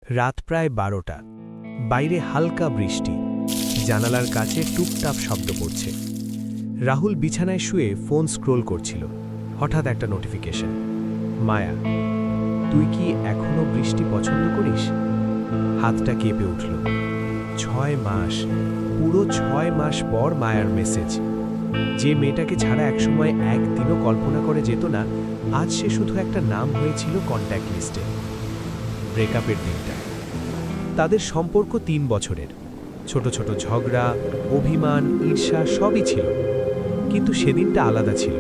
রাত প্রায় 12টা। বাইরে হালকা বৃষ্টি, জানালার কাছে টুপটাপ শব্দ পড়ছে। রাহুল বিছানায় শুয়ে ফোন স্ক্রোল করছিল। হঠাৎ একটা নোটিফিকেশন। মায়া, তুই কি এখনো বৃষ্টি পছন্দ করিস? হাতটা কেঁপে উঠল। 6 মাস, পুরো 6 মাস পর মায়ার মেসেজ। যে মেয়েটাকে ছাড়া একসময় একদিনও কল্পনা করে যেত না, আজ সে শুধু একটা নাম হয়েছিল কন্ট্যাক্ট লিস্টে। ব্রেকআপের দিনটা। তাদের সম্পর্ক 3 বছরের। ছোট ছোট ঝগড়া, অভিমান, ঈর্ষা সবই ছিল, কিন্তু সেদিনটা আলাদা ছিল।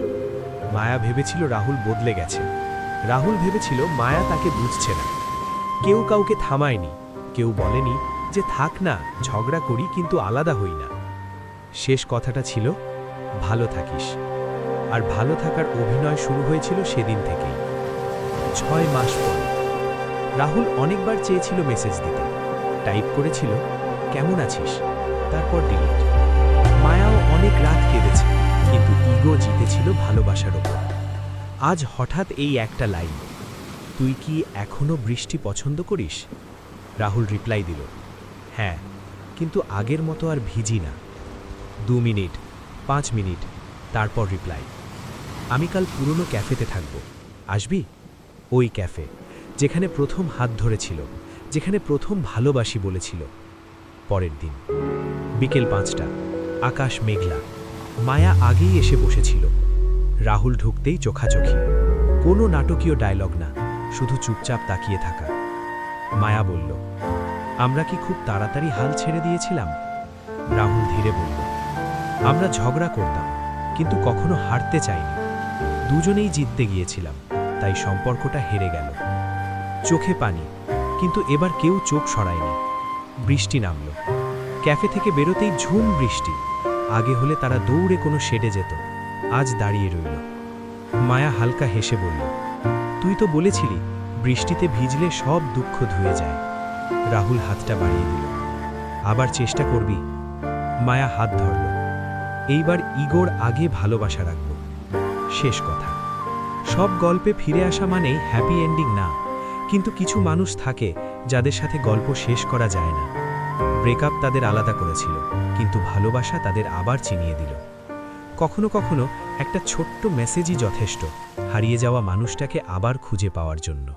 মায়া ভেবেছিল রাহুল বদলে গেছে। রাহুল ভেবেছিল মায়া তাকে বুঝছে না। কেউ কাউকে থামায়নি, কেউ বলেনি যে থাক না, ঝগড়া করি কিন্তু আলাদা হই না। শেষ কথাটা ছিল, ভালো থাকিস। আর ভালো থাকার অভিনয় শুরু হয়েছিল সেদিন থেকেই। 6 মাস পর রাহুল অনেকবার চেয়েছিল মেসেজ দিতে। টাইপ করেছিল, কেমন আছিস, তারপর ডিলিট। মায়াও অনেক রাত কেঁদেছে, কিন্তু ইগো জিতেছিল ভালোবাসার ওপর। আজ হঠাৎ এই একটা লাইন, তুই কি এখনো বৃষ্টি পছন্দ করিস? রাহুল রিপ্লাই দিল, হ্যাঁ, কিন্তু আগের মতো আর ভিজি না। 2 মিনিট, 5 মিনিট, তারপর রিপ্লাই, আমি কাল পুরনো ক্যাফেতে থাকব, আসবি? ওই ক্যাফে, যেখানে প্রথম হাত ধরেছিল, যেখানে প্রথম ভালোবাসি বলেছিল। পরের দিন বিকেল 5টা, আকাশ মেঘলা। মায়া আগেই এসে বসেছিল। রাহুল ঢুকতেই চোখাচোখি। কোনো নাটকীয় ডায়লগ না, শুধু চুপচাপ তাকিয়ে থাকা। মায়া বলল, আমরা কি খুব তাড়াতাড়ি হাল ছেড়ে দিয়েছিলাম? রাহুল ধীরে বলল, আমরা ঝগড়া করতাম, কিন্তু কখনো হারতে চাইনি। দুজনেই জিততে গিয়েছিলাম, তাই সম্পর্কটা হেরে গেল। চোখে পানি, কিন্তু এবার কেউ চোখ সরায়নি। বৃষ্টি নামল। ক্যাফে থেকে বেরোতেই ঝুম বৃষ্টি। আগে হলে তারা দৌড়ে কোনো শেডে যেত, আজ দাঁড়িয়ে রইল। মায়া হালকা হেসে বলল, তুই তো বলেছিলি বৃষ্টিতে ভিজলে সব দুঃখ ধুয়ে যায়। রাহুল হাতটা বাড়িয়ে দিল, আবার চেষ্টা করবি? মায়া হাত ধরল, এইবার ইগোর আগে ভালোবাসা রাখব। শেষ কথা। সব গল্পে ফিরে আসা মানেই হ্যাপি এন্ডিং না, কিন্তু কিছু মানুষ থাকে যাদের সাথে গল্প শেষ করা যায় না। ব্রেকআপ তাদের আলাদা করেছিল, কিন্তু ভালোবাসা তাদের আবার চিনিয়ে দিল। কখনো কখনো একটা ছোট্ট মেসেজই যথেষ্ট হারিয়ে যাওয়া মানুষটাকে আবার খুঁজে পাওয়ার জন্য।